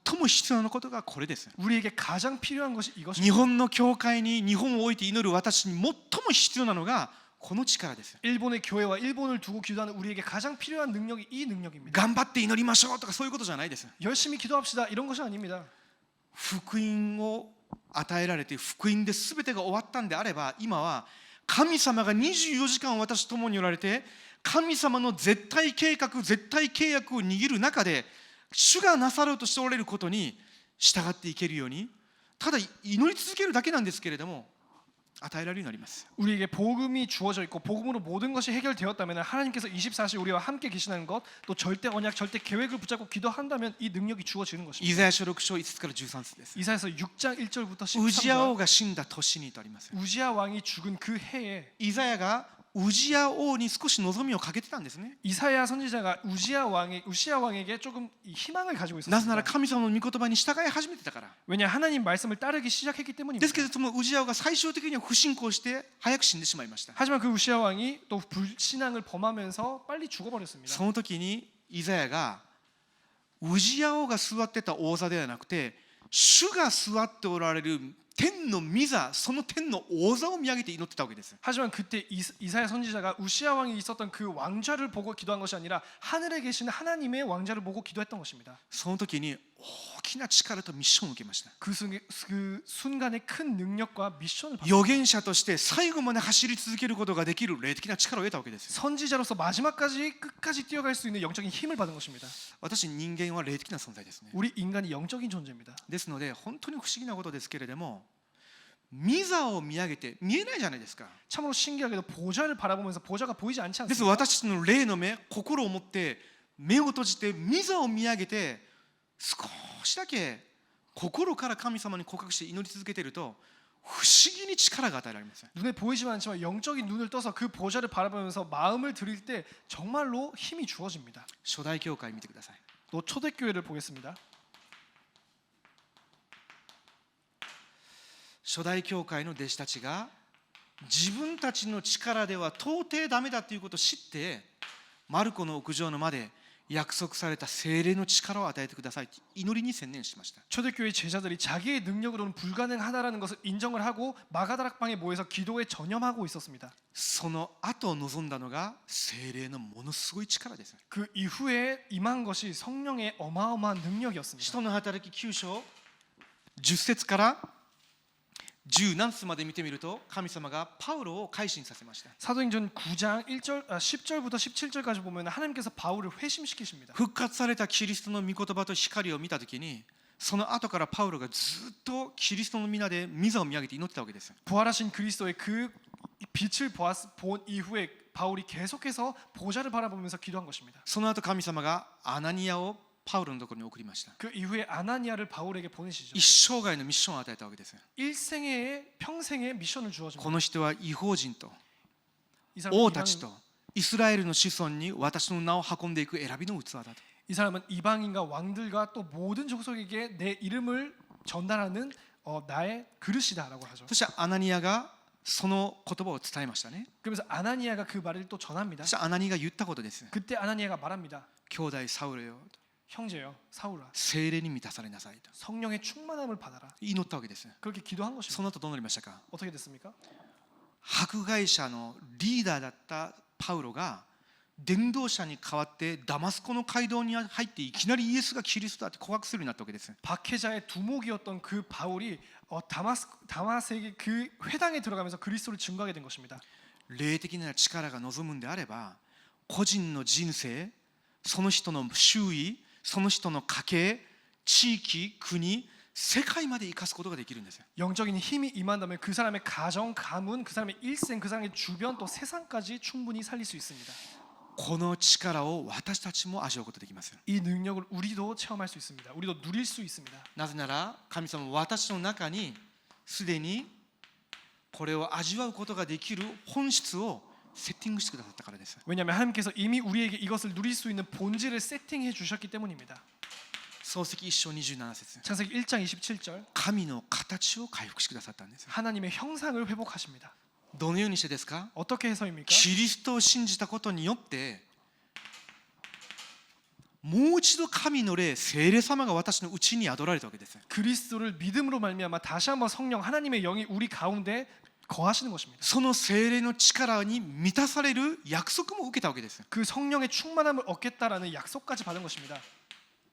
最も必要なことがこれです。 우리에게 가장 필요한 것이 日 이것입니다. 本の教会に日本を置いて祈る私に最も必要なのがこの力です。 일본의 교회와 일본을 두고 기도하는 우리에게 가장 필요한 능력이 이 능력입니다. 頑張って祈りましょうとかそういうことじゃないです。 열심히 기도합시다 이런 것이 아닙니다. 福音を与えられて福音で全てが終わったんであれば、今は神様が24時間私と共におられて神様の絶対計画絶対契約を握る中で主がなさろうとしておられることに従っていけるように、ただ祈り続けるだけなんですけれども与えられるようになります。 우리에게 복음이 주어져 있고 복음으로 모든 것이 해결되었다면 하나님께서 24시 우리와 함께 계시는 것, 또 절대 언약, 절대 계획을 붙잡고 기도한다면 이 능력이 주어지는 것입니다. イザヤ書6章5節から13節です。 이사야서 6장 1절부터 ウジヤ王 13절 が死んだ年にとあります。 우지야 왕이 죽은 그 해에 イザヤがウジヤ王に少し望みをかけてたんですね。 이사야 선지자가 우시야 왕에게 조금 희망을 가지고 なぜなら 있었습니다. 神様の御言葉に従い始めてたから。 왜냐 하나님 말씀을 따르기 시작했기 で 때문입니다. すけれどもウジヤ王が最終的には不信仰して早く死んでしまいました。 하지만 그 우시야 왕이 또 불신앙을 범하면서 빨리 죽어버렸습니다. その時にイザヤがウジヤ王が座ってた王座ではなくて主が座っておられる天の御座、その天の王座を見上げて祈ってたわけです。 하지만 그때 이사야 선지자가 우시야 왕이 있었던 그 왕좌를 보고 기도한 것이 아니라 하늘에 계신 하나님의 왕좌를 보고 기도했던 것입니다. その時に大きな力とミッションを受けました。 그 순간에 큰 능력과 미션을 받았습니다. 預言者として最後まで走り続けることができる霊的な力を得たわけですよ。 선지자로서 마지막까지 끝까지 뛰어갈 수 있는 영적인 힘을 받은 것입니다. 私人間は霊的な存在ですね。 우리 인간이 영적인 존재입니다. ですので本当に不思議なことですけれども、御座を見上げて見えないじゃないですか。 참으로 신기하게도 보좌를 바라보면서 보좌가 보이지 않지 です 않습니까? 私たちの霊の目、心を持って目を閉じて御座を見上げて少しだけ心から神様に告白して祈り続けていると不思議に力が与えられます。 눈에 보이지만 않지만 영적인 눈을 떠서 그 보좌를 바라보면서 마음을 드릴 때 정말로 힘이 주어집니다. 初代教会見てください。 또 초대교회를 보겠습니다. 初代教会の弟子たちが自分たちの力では到底ダメだということを知ってマルコの屋上の間で約束された聖霊の力を与えてくださいと祈りに専念しました。 초대교회 제자들이 자기의 능력으로는 불가능하다라는 것을 인정을 하고 마가다락방에 모여서 기도에 전념하고 있었습니다. その後望んだのが聖霊のものすごい力です。 그 이후에 임한 것이 성령의 어마어마한 능력이었습니다. 使徒の働き9章10節から10何節まで見てみると神様がパウロを改心させました。 사도행전 9장 10절부터 17절까지 보면 하나님께서 바울을 회심시키십니다. 復活されたキリストの御言葉と光を見たときにその後からパウロがずっとキリストの皆で御座を見上げて祈ってたわけです。 부활하신 그리스도의 그 빛을 본 이후에 바울이 계속해서 보좌를 바라보면서 기도한 것입니다. その後神様がアナニアをパウロのところに送りました。 그 이후에 아나니아를 바울에게 보내시죠. 一生涯のミッションを与えたわけです。 일생의 평생의 미션을 주어집니다. この人は異邦人と 이 사람은 王たちとイスラエルの子孫に私の名を運んでいく選びの器だと。 이 사람은 이방인과 왕들과 또 모든 족속에게 내 이름을 전달하는 나의 그릇이다라고 하죠. そしてアナニアがその言葉を伝えましたね。 그러면서 아나니아가 그 말을 또 전합니다. そしてアナニが言ったことです。 그때 아나니아가 말합니다. 兄弟サウルよ、 형제여, 사울아, 聖霊に満たされなさいと 성령의 충만함을 받아라. 祈ったわけです。 그렇게 기도한 そ 것입니다. の後どうなりましたか。 어떻게 됐습니까? 迫害者のリーダーだったパウロが伝道者に代わってダマスコの街道に入っていきなりイエスがキリストだって告白するようになったわけです。 박해자의 두목이었던 그 바울이 다마섹의 그 회당에 들어가면서 그리스도를 증거하게 된 것입니다. 霊的な力が望むんであれば、個人の人生、その人の周囲、その人の家系、地域、国、世界まで生かすことができるんですよ。 영적인 힘이 임한다면 그 사람의 가정, 가문, 그 사람의 일생, 그 사람의 주변 또 세상까지 충분히 살릴 수 있습니다. この力を私たちも味わうことができます。 이 능력을 우리도 체험할 수 있습니다. 우리도 누릴 수 있습니다. なぜなら神様は私の中にすでにこれを味わうことができる本質をセッティングしてくださったからです。 왜냐하면 하나님께서 이미 우리에게 이것을 누릴 수 있는 본질을 세팅해 주셨기 때문입니다. 創世記1章27節、 창세기 1장 27절 神の形を回復してくださったんです。 하나님의 형상을 회복하십니다. どのようにしてですか。 어떻게 해서입니까? キリストを信じたことによってもう一度神の霊、聖霊様が私のうちに宿られたわけです。 그리스도를 믿음으로 말미암아 다시 한번 성령 하나님의 영이 우리 가운데 거하시는 것입니다. その聖霊の力に満たされる約束も受けたわけです。 그 성령의 충만함을 얻겠다라는 약속까지 받은 것입니다.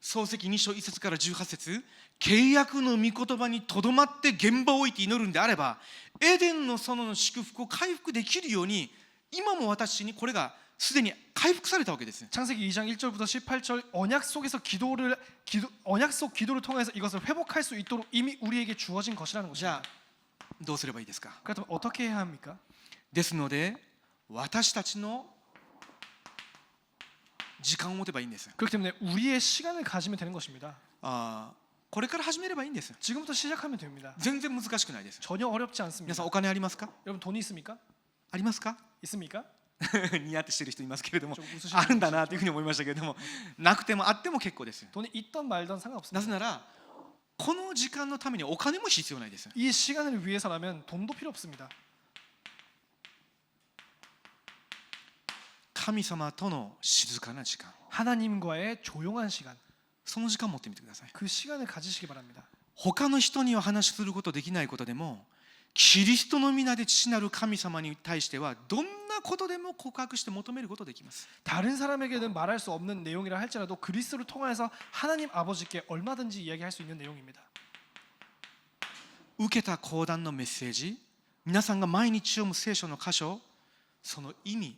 創世記2章1節から18節、契約の御言葉にとどまって現場を置いて祈るんであれば、エデンの園の祝福を回復できるように、今も私にこれがすでに回復されたわけです。 창세기 2장 1절부터 18절 언약 속에서 언약 속 기도를 통해서 이것을 회복할 수 있도록 이미 우리에게 주어진 것이라는 じゃ 것입니다. あどうすればいいですか。 그렇다면 어떻게 해야 합니까? ですので私たちの時間を持てばいいんです。 그렇기 때문에 우리의 시간을 가지면 되는 것입니다. これから始めればいいんです。 지금부터 시작하면 됩니다. 全然難しくないです。 전혀 어렵지 皆 않습니다. さんお金ありますか。 여러분 돈이 있습니까? ありますか。 있습니까? 似合ってしてる人いますけれども、 좀 웃으시는 あるんだなというふうに思いましたけれども、なくてもあっても結構です。 돈이 있던 말던 な 상관없습니다. ぜならこの時間のためにお金も必要ないです。 이 시간을 위해서라면 돈도 필요 없습니다. 神様との静かな時間、 하나님과의 조용한 시간, その時間を持ってみてください。 그 시간을 가지시기 바랍니다. 他の人には話することできないことでも、キリストの皆で父なる神様に対してはどんなことでも告白して求めることができます。 다른 사람에게는 말할 수 없는 내용이라 할지라도 그리스도를 통해서 하나님 아버지께 얼마든지 이야기할 수 있는 내용입니다. 受けた講談のメッセージ、皆さんが毎日読む聖書の箇所、その意味、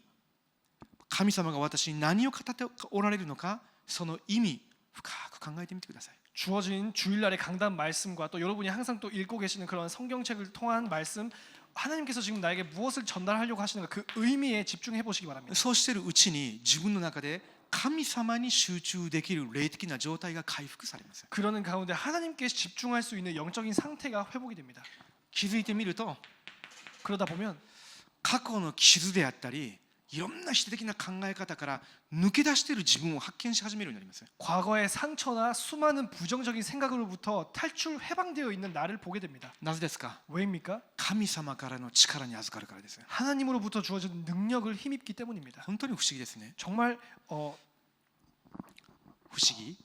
神様が私に何を語っておられるのか、その意味深く考えてみてください。 주어진 주일날의 강단 말씀과 또 여러분이 항상 또 읽고 계시는 그런 성경책을 통한 말씀, 하나님께서 지금 나에게 무엇을 전달하려고 하시는가 그 의미에 집중해 보시기 바랍니다. そうしているうちに自分の中で神様に集中できる霊的な状態が回復されます。 그러는 가운데 하나님께 집중할 수 있는 영적인 상태가 회복이 됩니다. 気づいてみると 그러다 보면 過去の傷であったり、いろんな否定的な考え方から抜け出している自分を発見し始めるようになります。 과거의 상처나 수많은 부정적인 생각으로부터 탈출 해방되어 있는 나를 보게 됩니다. なぜですか。 왜입니까? 神様からの力に預かるからです。 하나님으로부터 주어진 능력을 힘입기 때문입니다. 本当に不思議ですね。 정말 不思議、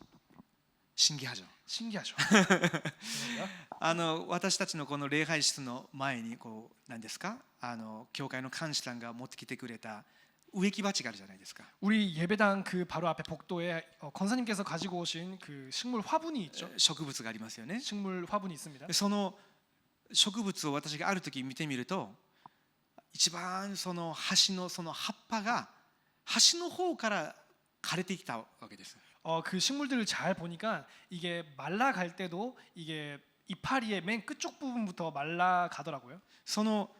新規波状。 신기하죠. 私たちのこの礼拝室の前にこう何ですか、教会の幹事さんが持ってきてくれた植木鉢があるじゃないですか。 우리 예배당 그 바로 앞에 복도에 권사님께서 가지고 오신 그 식물 화분이 있죠. 植物がありますよね。 식물 화분이 있습니다. その植物を私がある時見てみると、一番その端のその葉っぱが端の方から枯れてきたわけです。 그 식물들을 잘 보니까 이게 말라갈 때도 이게 이파리의 맨 끝쪽 부분부터 말라가더라고요. その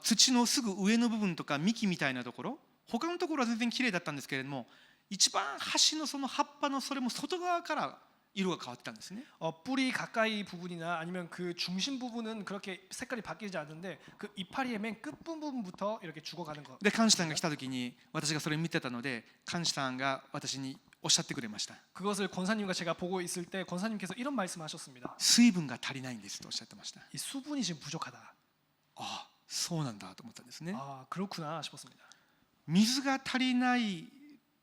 土のすぐ上の部分とか幹みたいなところ、他のところは全然綺麗だったんですけれども、一番端のその葉っぱのそれも外側から色が変わってたんですね。 뿌리 가까이 부분이나 아니면 그 중심 부분은 그렇게 색깔이 바뀌지 않는데 그 이파리의 맨 끝 부분부터 이렇게 죽어가는 거. で監視さんが来た時に私がそれを見てたので、監視さんが私におっしゃってくれました。 그것을 권사님과 제가 보고 있을 때 권사님께서 이런 말씀하셨습니다. 水分が足りないんですとおっしゃってました。 이 수분이 지금 부족하다. そうなんだと思ったんですね。 아, 그렇구나 싶었습니다. 水が足りない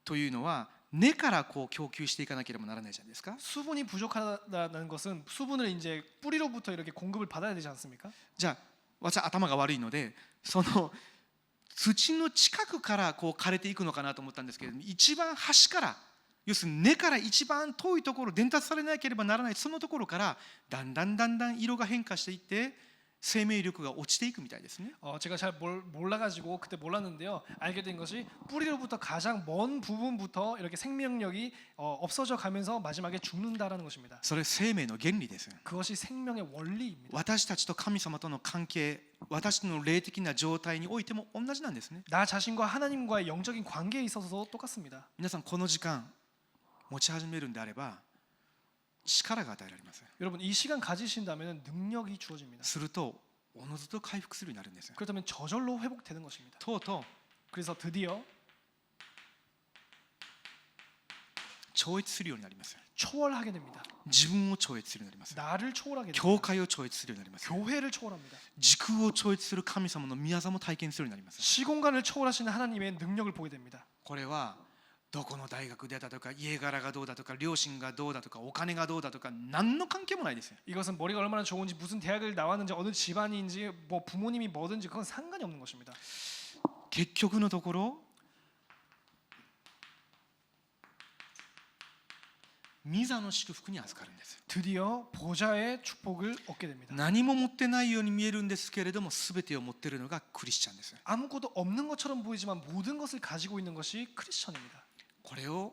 というのは根からこう供給していかなければならないじゃないですか。 수분이 부족하다는 것은 수분을 이제 뿌리로부터 이렇게 공급을 받아야 되지 않습니까? じゃあ私は頭が悪いのでその土の近くからこう枯れていくのかなと思ったんですけれども、一番端から、要するに根から一番遠いところ、伝達されなければならないそのところからだんだん色が変化していって生命力が落ちていくみたいですね。 제가 잘 몰라가지고 그때 몰랐는데요. 알게 된 것이 뿌리로부터 가장 먼 부분부터 이렇게 생명력이 없어져 가면서 마지막에 죽는다라는 것입니다. それ生命の原理です。 그것이 생명의 원리입니다. 私たちと神様との関係、私の霊的な状態においても同じなんですね。 나 자신과 하나님과의 영적인 관계에 있어서도 똑같습니다. 皆さんこの時間持ち始めるんであれば力が与えられます。 여러분 이 시간 가지신다면 능력이 주어집니다. するとおのずと回復するようになるんです。 그렇다면 저절로 회복되는 것입니다. とうとう 그래서 드디어 超越するようになります。 초월하게 됩니다. 自分を超越するようになります。 나를 초월하게 教 됩니다. 会を超越するようになります。 교회를 초월합니다. 時空を超越する神様の御業も体験するようになります。 시공간을 초월하시는 하나님의 능력을 보게 됩니다. これはどこの大学出たとか家柄がどうだとか両親がどうだとかお金がどうだとか何の関係もないですよ。 이것은 머리가 얼마나 좋은지 무슨 대학을 나왔는지 어느 집안인지 뭐 부모님이 뭐든지 그건 상관이 없는 것입니다. 結局のところ御座の祝福に預かるんです。 드디어 보좌의 축복을 얻게 됩니다. 何も持ってないように見えるんですけれども全てを持っているのがクリスチャンです。 아무것도 없는 것처럼 보이지만 모든 것을 가지고 있는 것이 크리스천입니다. これを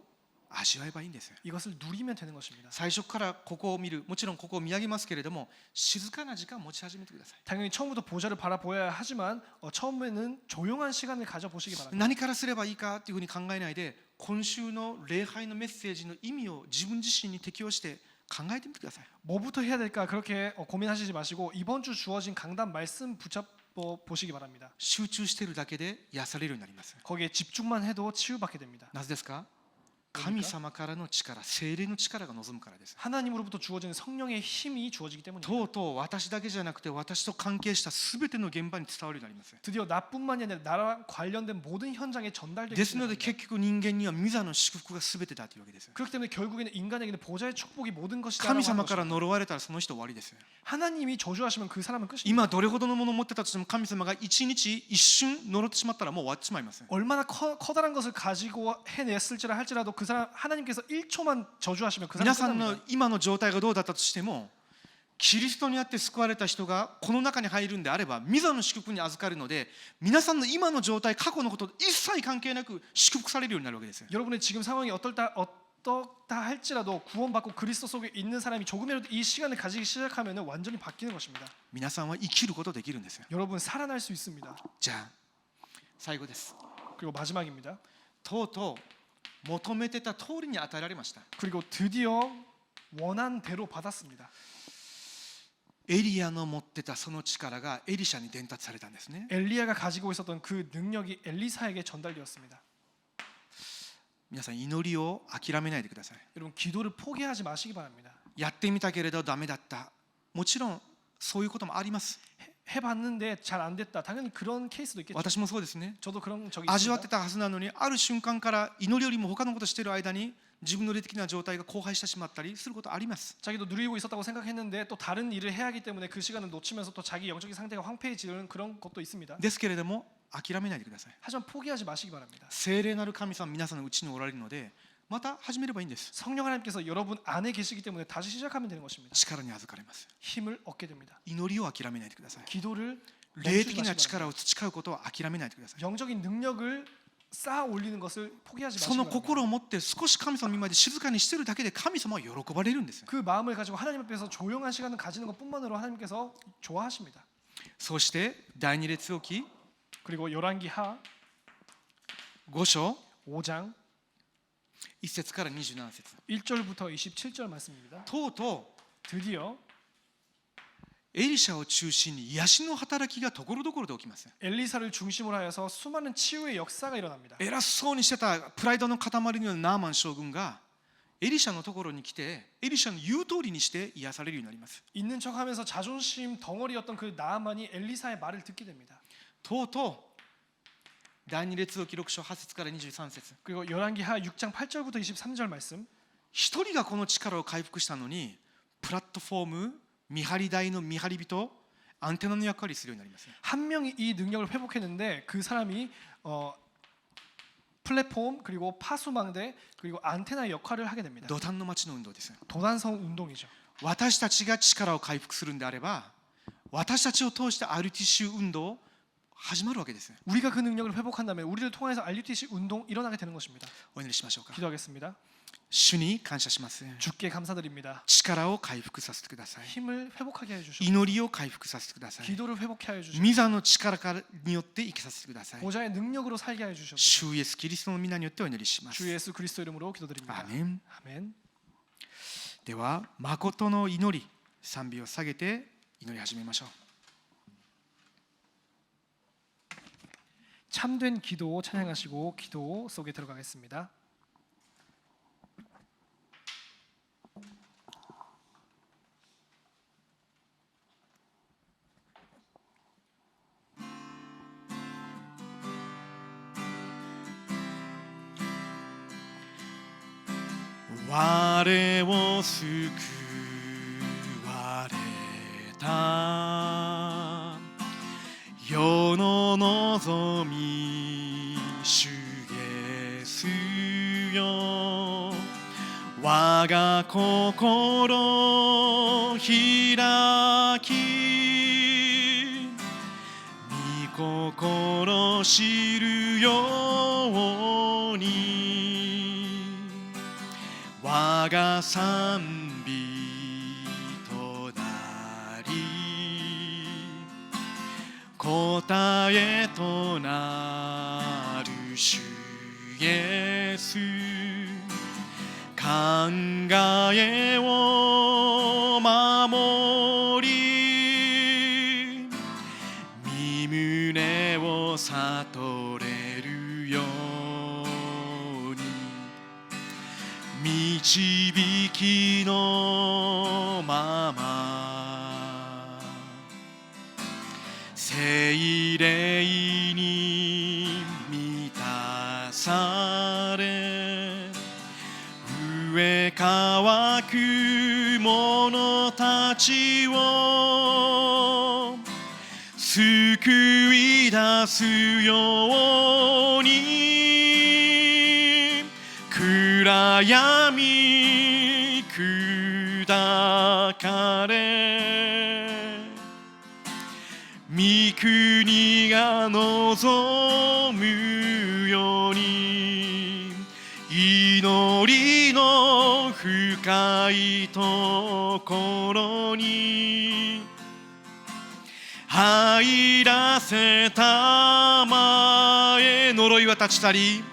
味わえばいいんです。 이것을 누리면 되는 것입니다. 最初からここを見る、もちろんここを見上げますけれども静かな時間を持ち始めてください。 당연히 처음부터 보좌를 바라보아야 하지만 처음에는 조용한 시간을 가져보시기 바랍니다. 何からすればいいかというふうに考えないで今週の礼拝のメッセージの意味を自分自身に適応して考えてみてください。 뭐부터 해야 될까 그렇게 고민하시지 마시고 이번 주 주어진 강단 말씀 붙잡고 보시기 바랍니다. 集中しているだけで癒されるようになります。 거기에 집중만 해도 치유받게 됩니다. なぜですか？神様からの力、聖霊の力が望むからです。 하나님으로부터 주어지는 성령의 힘이 주어지기 때문입니다. とうとう私だけじゃなくて私と関係したすべての現場に伝わるようになります。 드디어 나뿐만이 아니라 나랑 관련된 모든 현장에 전달되기 ですので 때문입니다. 結局人間には御座の祝福がすべてだというわけです。 그렇기 때문에 결국에는 인간에게는 보좌의 축복이 모든 것이다. 神様から呪われたらその人終わりです。 하나님이 저주하시면 그 사람은 끝입니다. 今どれほどのものを持ってたとしても神様が一日一瞬呪ってしまったらもう終わってしまいます。 얼마나 커다란 것을 가지고 해냈을지라 할지라도 그 사람 하나님께서 1초만 저주하시면 그 皆 사람 さんの 끝납니다. 今の状態がどうだったとしてもキリストにあって救われた人がこの中に入るんであれば御座の祝福に預かるので皆さんの今の状態過去のことと一切関係なく祝福されるようになるわけです。 여러분의 지금 상황이 어떻다 할지라도 구원받고 그리스도 속에 있는 사람이 조금이라도 이 시간을 가지기 시작하면 완전히 바뀌는 것입니다. 皆さんは生きることできるんですよ。 여러분 살아날 수 있습니다. じゃあ最後です。 그리고 마지막입니다. とうとう求めてた通りに与えられました。 그리고 드디어 원한 대로 받았습니다. エリアの持ってたその力がエリシャに伝達されたんですね。 엘리야가 가지고 있었던 그 능력이 엘리사에게 전달되었습니다. 皆さん祈りを諦めないでください。 여러분 기도를 포기하지 마시기 바랍니다. やってみたけれどダメだった。もちろんそういうこともあります。 해봤는데 잘 안 됐다. 당연히 그런 케이스도 있겠죠. 私もそうですね。 저도 그런 적이 味わって 있습니다. たはずなのにある瞬間から祈りよりも他のことをしている間に自分の霊的な状態が荒廃してしまったりすることあります。 자기도 누리고 있었다고 생각했는데 또 다른 일을 해야 하기 때문에 그 시간을 놓치면서 또 자기 영적인 상태가 황폐해지는 그런 것도 있습니다. ですけれども諦めないでください。 하지만 포기하지 마시기 바랍니다. 聖霊なる神様皆さんのうちにおられるのでまた始めればいいんです。 성령 하나님께서 여러분 안에 계시기 때문에 다시 시작하면 되는 것입니다. 力に預かれます。 힘을 얻게 됩니다. 祈りを諦めないでください。 기도를 霊的な力を培うことを諦めないでください。 영적인 능력을 쌓아 올리는 것을 포기하지 そ 마시기 の 바랍니다. 心を持って少し神様の御前で静かにしているだけで神様は喜ばれるんです。 그 마음을 가지고 하나님 앞에서 조용한 시간을 가지는 것뿐만으로 하나님께서 좋아하십니다. そして第二列王記 그리고 열왕기하 5章 5장 1節から27節 1절부터 27절 말씀입니다. とうとう 드디어 エリシャを中心に癒しの働きがところどころで起きます。 엘리사를 중심으로 하여서 수많은 치유의 역사가 일어납니다. 偉そうにしてたプライドの塊のようなナーマン将軍がエリシャのところに来てエリシャの言う通りにして癒されるようになります。 있는 척하면서 자존심 덩어리였던 그 나아만이 엘리사의 말을 듣게 됩니다. とうとう第二列王記録書8節から23節 그리고 열왕기하 6장 8절부터 23절 말씀. 一人がこの力を回復したのにプラットフォーム見張り台の見張り人アンテナの役割をするようになります。 한 명이 이 능력을 회복했는데 그 사람이 플랫폼 그리고 파수망대 그리고 안테나의 역할을 하게 됩니다. 土壇の町の運動です。 도단성 운동이죠. 私たちが力を回復するんであれば私たちを通して RTC 運動始まるわけです。 우리가 그 능력을 회복한다면 우리를 통해서 RUTC 운동 일어나게 되는 것입니다. お祈りしましょうか。 기도하겠습니다. 主に感謝します。 주께 감사드립니다. 力を回復させてください。 힘을 회복하게 해 주시옵소서. 祈りを回復させてください。 기도를 회복하게 해 주시옵소서. 御座の力によって生きさせてください。 보좌의 능력으로 살게 해 주시옵소서. 主イエスキリストの皆によってお祈りします。 주 예수 그리스도 이름으로 기도드립니다. アーメン。 아멘. では誠の祈り賛美を下げて祈り始めましょう。 참된 기도 찬양하시고 기도 속에 들어가겠습니다.我を救われた世の望み主イエスよ我が心開き御心知るように我が賛美となり答えとなる主イエス考えを守り身胸を悟れるように導きのまま聖霊に満たされ飢え渇く者たちを救い出すように暗闇砕かれ御国が望むように祈りの深いところに入らせたまえ呪いは立ち去り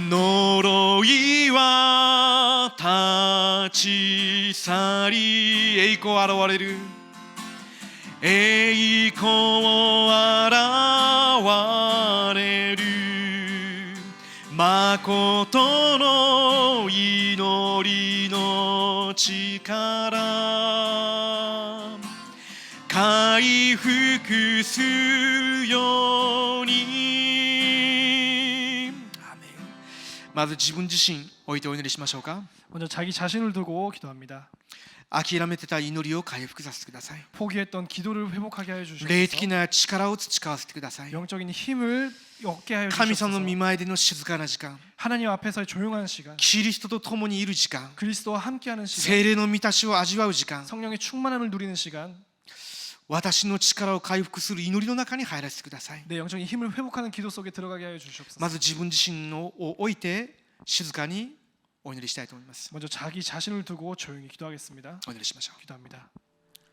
呪いは立ち去り栄光現れる栄光現れる誠の祈りの力回復するようにまず自分自身置いてお祈りしましょうか。 먼저 자기 자신을 두고 기도합니다. 諦めてた祈りを回復させてください。 포기했던 기도를 회복하게 하여 霊的 주시옵소서. な力を培わせてください。 영적인 힘을 얻게 하여 神様の 주시옵소서. 御前での静かな時間、 하나님 앞에서의 조용한 시간, キリストと共にいる時間、 그리스도와 함께하는 시간, 聖霊の満たしを味わう時間、 성령의 충만함을 누리는 시간, 私の力を回復する祈りの中に入らせてください。 내 영적인 힘을 회복하는 기도 속에 들어가게 하여 주시옵소서. まず自分自身を置いて静かにお祈りしたいと思います。 먼저 자기 자신을 두고 조용히 기도하겠습니다. お祈りしましょう。 기도합니다.